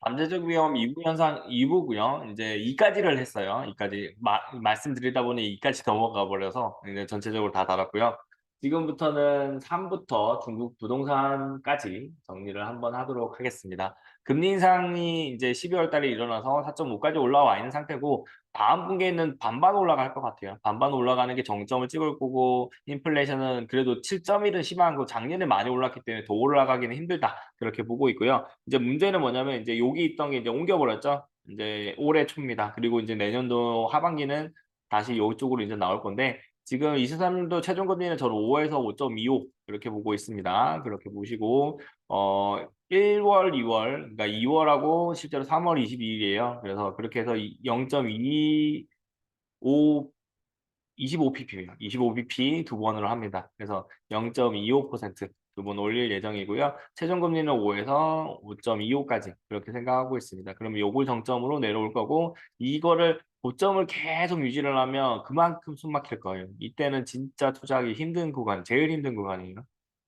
잠재적 위험 2부 현상 2부고요. 이제 2까지를 했어요. 2까지 말씀드리다 보니 2까지 넘어가 버려서 이제 전체적으로 다 달았고요. 지금부터는 3부터 중국 부동산까지 정리를 한번 하도록 하겠습니다. 금리 인상이 이제 12월 달에 일어나서 4.5까지 올라와 있는 상태고 다음 분기에는 반반 올라갈 것 같아요. 반반 올라가는 게 정점을 찍을 거고 인플레이션은 그래도 7.1은 심한 거 작년에 많이 올랐기 때문에 더 올라가기는 힘들다. 그렇게 보고 있고요. 이제 문제는 뭐냐면 이제 여기 있던 게 이제 옮겨버렸죠. 이제 올해 초입니다. 그리고 이제 내년도 하반기는 다시 이쪽으로 이제 나올 건데 지금 23년도 최종금리는 저는 5에서 5.25 이렇게 보고 있습니다. 그렇게 보시고 1월, 2월, 그러니까 2월하고 실제로 3월 22일이에요. 그래서 그렇게 해서 0.25 25pp예요. 25pp 두 번으로 합니다. 그래서 0.25% 두 번 올릴 예정이고요. 최종 금리는 5에서 5.25까지 그렇게 생각하고 있습니다. 그러면 요걸 정점으로 내려올 거고 이거를 고점을 계속 유지를 하면 그만큼 숨 막힐 거예요. 이때는 진짜 투자하기 힘든 구간, 제일 힘든 구간이에요.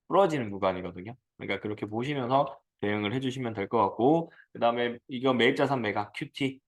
부러지는 구간이거든요. 그러니까 그렇게 보시면서 대응을 해주시면 될 것 같고 그다음에 이거 매입자산 매각 QT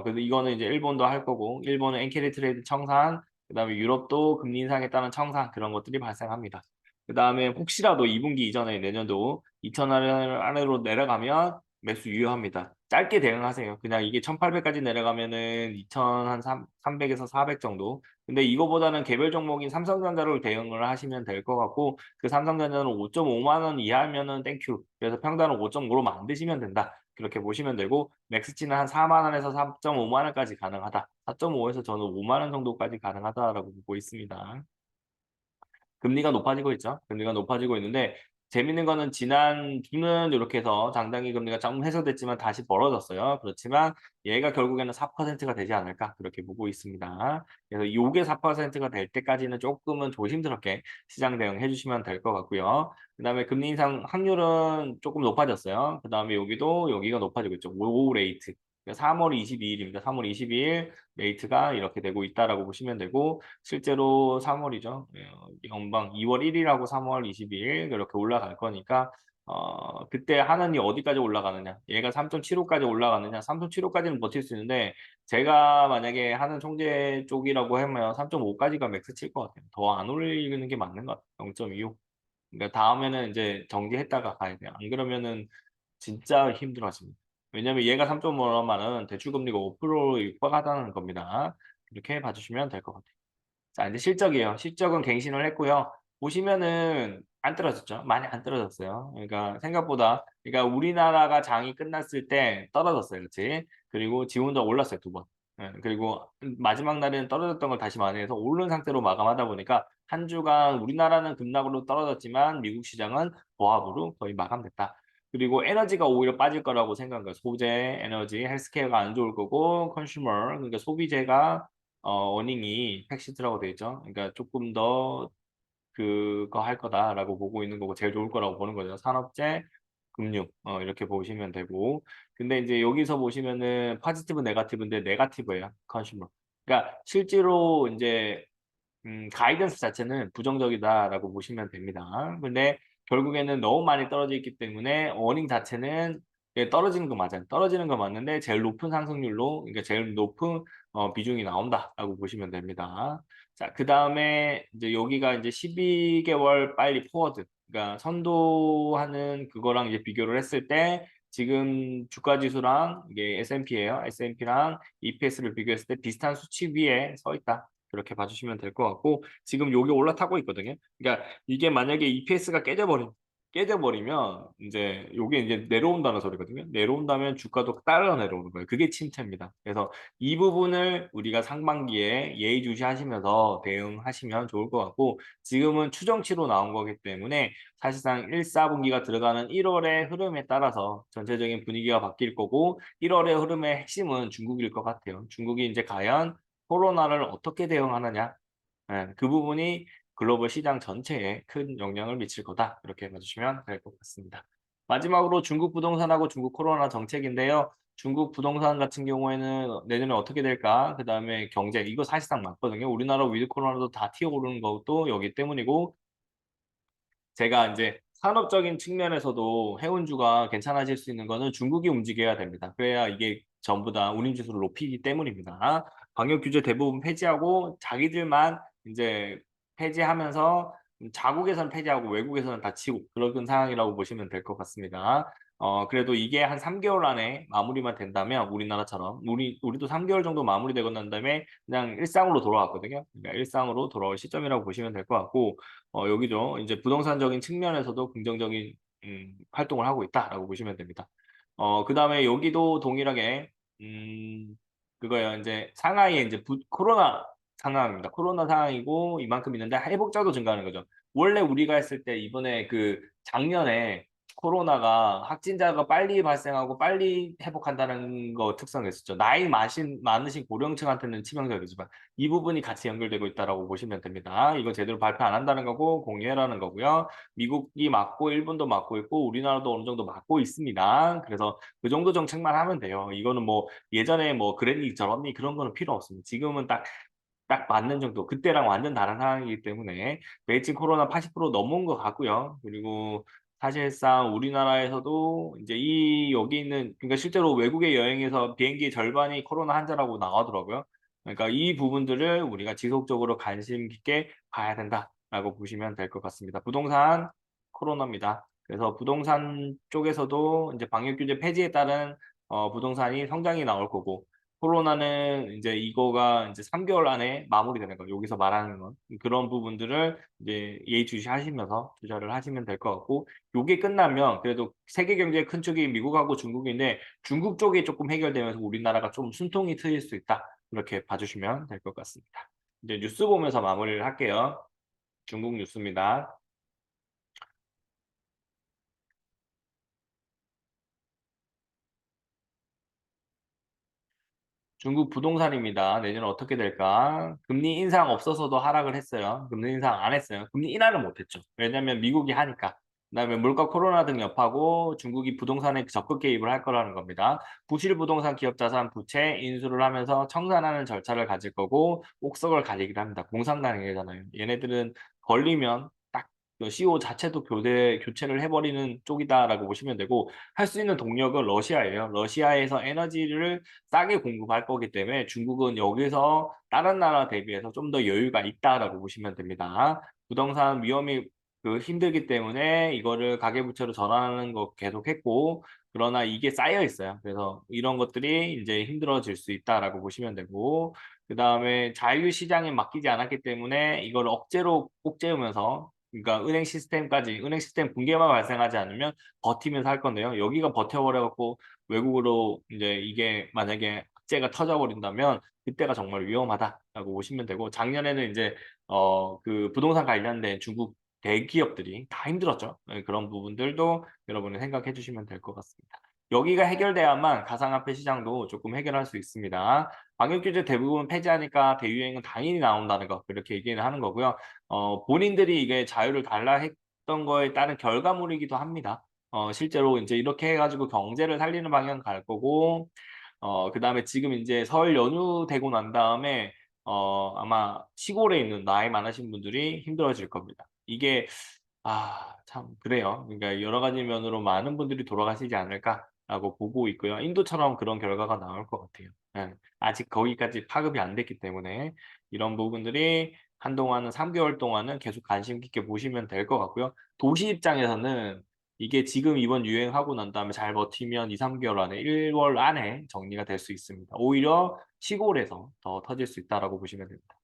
그래서 이거는 이제 일본도 할 거고 일본은 엔캐리 트레이드 청산 그다음에 유럽도 금리 인상에 따른 청산 그런 것들이 발생합니다. 그다음에 혹시라도 2분기 이전에 내년도 2,000원 아래로 내려가면 매수 유효합니다. 짧게 대응하세요. 그냥 이게 1,800까지 내려가면은 2,300에서 400 정도. 근데 이거보다는 개별 종목인 삼성전자로 대응을 하시면 될 것 같고 그 삼성전자는 5.5만 원 이하면은 땡큐. 그래서 평단은 5.5로 만드시면 된다. 그렇게 보시면 되고 맥스치는 한 4만 원에서 4.5만 원까지 가능하다. 4.5에서 저는 5만 원 정도까지 가능하다라고 보고 있습니다. 금리가 높아지고 있죠. 금리가 높아지고 있는데 재밌는 거는 지난주는 이렇게 해서 장단기 금리가 좀 해소됐지만 다시 벌어졌어요. 그렇지만 얘가 결국에는 4%가 되지 않을까 그렇게 보고 있습니다. 그래서 요게 4%가 될 때까지는 조금은 조심스럽게 시장 대응해 주시면 될 것 같고요. 그다음에 금리 인상 확률은 조금 높아졌어요. 그다음에 여기도 여기가 높아지고 있죠. 로 레이트. 3월 22일입니다. 3월 22일 레이트가 이렇게 되고 있다라고 보시면 되고 실제로 3월이죠. 연방 2월 1일하고 3월 22일 이렇게 올라갈 거니까 그때 하는이 어디까지 올라가느냐. 얘가 3.75까지 올라가느냐. 3.75까지는 버틸 수 있는데 제가 만약에 하는 총재 쪽이라고 하면 3.5까지가 맥스 칠 것 같아요. 더 안 올리는 게 맞는 것 같아요. 0.25. 그러니까 다음에는 이제 정지했다가 가야 돼요. 안 그러면은 진짜 힘들어집니다. 왜냐면 얘가 3.5라면은 대출금리가 5%에 육박하다는 겁니다. 이렇게 봐주시면 될 것 같아요. 자, 이제 실적이에요. 실적은 갱신을 했고요. 보시면은 안 떨어졌죠. 많이 안 떨어졌어요. 그러니까 생각보다 그러니까 우리나라가 장이 끝났을 때 떨어졌어요. 그치? 그리고 지 혼자 올랐어요. 두 번. 예, 그리고 마지막 날에는 떨어졌던 걸 다시 만회해서 오른 상태로 마감하다 보니까 한 주간 우리나라는 급락으로 떨어졌지만 미국 시장은 보합으로 거의 마감됐다. 그리고 에너지가 오히려 빠질 거라고 생각해요. 소재, 에너지, 헬스케어가 안 좋을 거고 컨슈머 그러니까 소비재가 어닝이 팩시트라고 되어 있죠. 그러니까 조금 더 그거 할 거다라고 보고 있는 거고 제일 좋을 거라고 보는 거죠. 산업재, 금융 이렇게 보시면 되고 근데 이제 여기서 보시면은 포지티브 네거티브인데 네거티브예요. 컨슈머. 그러니까 실제로 이제 가이던스 자체는 부정적이다라고 보시면 됩니다. 근데 결국에는 너무 많이 떨어져 있기 때문에 어닝 자체는 예 떨어지는 거 맞아요. 떨어지는 거 맞는데 제일 높은 상승률로 그러니까 제일 높은 비중이 나온다라고 보시면 됩니다. 자, 그다음에 이제 여기가 이제 12개월 빨리 포워드 그러니까 선도하는 그거랑 이제 비교를 했을 때 지금 주가 지수랑 이게 S&P예요. S&P랑 EPS를 비교했을 때 비슷한 수치 위에 서 있다. 그렇게 봐주시면 될 것 같고 지금 요게 올라타고 있거든요. 그러니까 이게 만약에 EPS가 깨져버리면 이제 요게 이제 내려온다는 소리거든요. 내려온다면 주가도 따라 내려오는 거예요. 그게 침체입니다. 그래서 이 부분을 우리가 상반기에 예의주시하시면서 대응하시면 좋을 것 같고 지금은 추정치로 나온 거기 때문에 사실상 1, 4분기가 들어가는 1월의 흐름에 따라서 전체적인 분위기가 바뀔 거고 1월의 흐름의 핵심은 중국일 것 같아요. 중국이 이제 과연 코로나를 어떻게 대응하느냐 그 부분이 글로벌 시장 전체에 큰 영향을 미칠 거다. 이렇게 봐주시면 될 것 같습니다. 마지막으로 중국 부동산하고 중국 코로나 정책인데요. 중국 부동산 같은 경우에는 내년에 어떻게 될까? 그다음에 경제 이거 사실상 맞거든요. 우리나라 위드 코로나도 다 튀어오르는 것도 여기 때문이고 제가 이제 산업적인 측면에서도 해운주가 괜찮아질 수 있는 거는 중국이 움직여야 됩니다. 그래야 이게 전부 다 운임지수를 높이기 때문입니다. 방역 규제 대부분 폐지하고 자기들만 이제 폐지하면서 자국에서는 폐지하고 외국에서는 다치고 그런 상황이라고 보시면 될 것 같습니다. 그래도 이게 한 3개월 안에 마무리만 된다면 우리나라처럼 우리도 3개월 정도 마무리되고 난 다음에 그냥 일상으로 돌아왔거든요. 그러니까 일상으로 돌아올 시점이라고 보시면 될 것 같고 여기도 이제 부동산적인 측면에서도 긍정적인 활동을 하고 있다라고 보시면 됩니다. 그다음에 여기도 동일하게 그거예요. 이제 상하이에 이제 코로나 상황입니다. 코로나 상황이고 이만큼 있는데 회복자도 증가하는 거죠. 원래 우리가 했을 때 이번에 그 작년에 코로나가 확진자가 빨리 발생하고 빨리 회복한다는 거 특성이 있었죠. 나이 많으신 고령층한테는 치명적이지만 이 부분이 같이 연결되고 있다라고 보시면 됩니다. 이거 제대로 발표 안 한다는 거고 공유해라는 거고요. 미국이 맞고 일본도 맞고 있고 우리나라도 어느 정도 맞고 있습니다. 그래서 그 정도 정책만 하면 돼요. 이거는 뭐 예전에 뭐 그랬니 저랬니 그런 거는 필요 없습니다. 지금은 딱 맞는 정도. 그때랑 완전 다른 상황이기 때문에 베이징 코로나 80% 넘은 것 같고요. 그리고 사실상 우리나라에서도 이제 여기 있는 그러니까 실제로 외국에 여행해서 비행기 절반이 코로나 환자라고 나오더라고요. 그러니까 이 부분들을 우리가 지속적으로 관심 깊게 봐야 된다라고 보시면 될 것 같습니다. 부동산 코로나입니다. 그래서 부동산 쪽에서도 이제 방역 규제 폐지에 따른 부동산이 성장이 나올 거고 코로나는 이제 이거가 이제 3개월 안에 마무리되는 거. 여기서 말하는 건 그런 부분들을 이제 예의주시하시면서 투자를 하시면 될 것 같고, 요게 끝나면 그래도 세계 경제의 큰 축이 미국하고 중국인데 중국 쪽이 조금 해결되면서 우리나라가 좀 숨통이 트일 수 있다. 이렇게 봐주시면 될 것 같습니다. 이제 뉴스 보면서 마무리를 할게요. 중국 뉴스입니다. 중국 부동산입니다. 내년은 어떻게 될까? 금리 인상 없어서도 하락을 했어요. 금리 인상 안 했어요. 금리 인하를 못 했죠. 왜냐면 미국이 하니까. 그다음에 물가 코로나 등 여파고 중국이 부동산에 적극 개입을 할 거라는 겁니다. 부실 부동산 기업 자산 부채 인수를 하면서 청산하는 절차를 가질 거고 옥석을 가리기를 합니다. 공상단계잖아요. 얘네들은 걸리면 딱 CO 자체도 교체를 해버리는 쪽이다라고 보시면 되고 할 수 있는 동력은 러시아예요. 러시아에서 에너지를 싸게 공급할 거기 때문에 중국은 여기서 다른 나라 대비해서 좀 더 여유가 있다라고 보시면 됩니다. 부동산 위험이 힘들기 때문에 이거를 가계부채로 전환하는 거 계속했고 그러나 이게 쌓여 있어요. 그래서 이런 것들이 이제 힘들어질 수 있다라고 보시면 되고 그다음에 자유시장에 맡기지 않았기 때문에 이걸 억제로 꼭 재우면서 그러니까 은행 시스템 붕괴만 발생하지 않으면 버티면서 할 건데요. 여기가 버텨버려갖고 외국으로 이제 이게 만약에 악재가 터져버린다면 그때가 정말 위험하다라고 보시면 되고 작년에는 이제 그 부동산 관련된 중국 대기업들이 다 힘들었죠. 네, 그런 부분들도 여러분이 생각해 주시면 될 것 같습니다. 여기가 해결돼야만 가상화폐 시장도 조금 해결할 수 있습니다. 방역 규제 대부분 폐지하니까 대유행은 당연히 나온다는 거 그렇게 얘기를 하는 거고요. 본인들이 이게 자유를 달라 했던 거에 따른 결과물이기도 합니다. 실제로 이제 이렇게 해가지고 경제를 살리는 방향 갈 거고, 그다음에 지금 이제 설 연휴 되고 난 다음에, 아마 시골에 있는 나이 많으신 분들이 힘들어질 겁니다. 이게, 참, 그래요. 그러니까 여러 가지 면으로 많은 분들이 돌아가시지 않을까라고 보고 있고요. 인도처럼 그런 결과가 나올 것 같아요. 예, 아직 거기까지 파급이 안 됐기 때문에 이런 부분들이 한동안은 3개월 동안은 계속 관심 깊게 보시면 될 것 같고요. 도시 입장에서는 이게 지금 이번 유행하고 난 다음에 잘 버티면 2, 3개월 안에 1월 안에 정리가 될 수 있습니다. 오히려 시골에서 더 터질 수 있다라고 보시면 됩니다.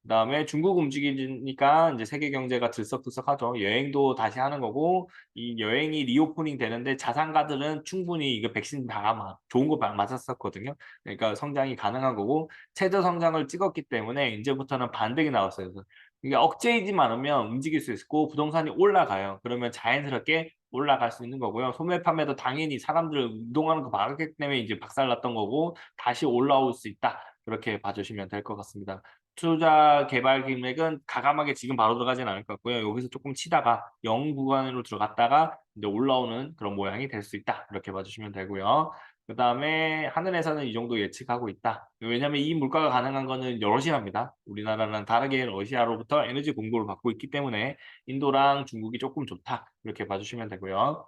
그다음에 중국 움직이니까 이제 세계 경제가 들썩들썩하죠. 여행도 다시 하는 거고 이 여행이 리오프닝 되는데 자산가들은 충분히 이거 백신 다 좋은 거 맞았었거든요. 그러니까 성장이 가능한 거고 최저 성장을 찍었기 때문에 이제부터는 반등이 나왔어요. 그래서 이게 억제이지 않으면 움직일 수 있고 부동산이 올라가요. 그러면 자연스럽게 올라갈 수 있는 거고요. 소매 판매도 당연히 사람들 이동하는 거 막았기 때문에 이제 박살났던 거고 다시 올라올 수 있다. 그렇게 봐주시면 될 것 같습니다. 투자 개발 금액은 가감하게 지금 바로 들어가진 않을 것 같고요. 여기서 조금 치다가 영 구간으로 들어갔다가 이제 올라오는 그런 모양이 될 수 있다. 그렇게 봐주시면 되고요. 그다음에 하늘에서는 이 정도 예측하고 있다. 왜냐하면 이 물가가 가능한 거는 러시아입니다. 우리나라랑 다르게 러시아로부터 에너지 공급을 받고 있기 때문에 인도랑 중국이 조금 좋다. 이렇게 봐주시면 되고요.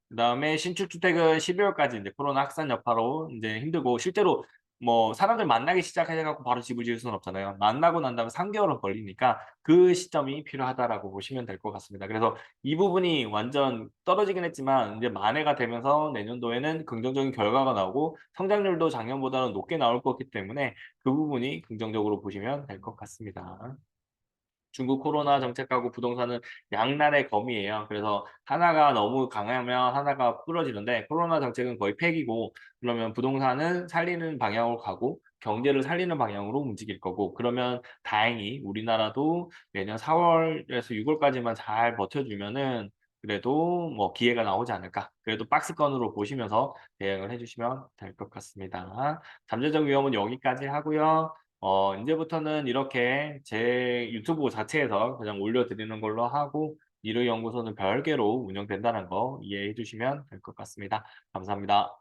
그다음에 신축주택은 12월까지 이제 코로나 확산 여파로 이제 힘들고 실제로 뭐 사람들 만나기 시작해 갖고 바로 집을 지을 수는 없잖아요. 만나고 난 다음에 3개월은 걸리니까 그 시점이 필요하다라고 보시면 될 것 같습니다. 그래서 이 부분이 완전 떨어지긴 했지만 이제 만회가 되면서 내년도에는 긍정적인 결과가 나오고 성장률도 작년보다는 높게 나올 거기 때문에 그 부분이 긍정적으로 보시면 될 것 같습니다. 중국 코로나 정책하고 부동산은 양날의 검이에요. 그래서 하나가 너무 강하면 하나가 부러지는데 코로나 정책은 거의 폐기고 그러면 부동산은 살리는 방향으로 가고 경제를 살리는 방향으로 움직일 거고 그러면 다행히 우리나라도 내년 4월에서 6월까지만 잘 버텨주면은 그래도 뭐 기회가 나오지 않을까. 그래도 박스권으로 보시면서 대응을 해주시면 될 것 같습니다. 잠재적 위험은 여기까지 하고요. 이제부터는 이렇게 제 유튜브 자체에서 그냥 올려드리는 걸로 하고, 미르 연구소는 별개로 운영된다는 거 이해해 주시면 될 것 같습니다. 감사합니다.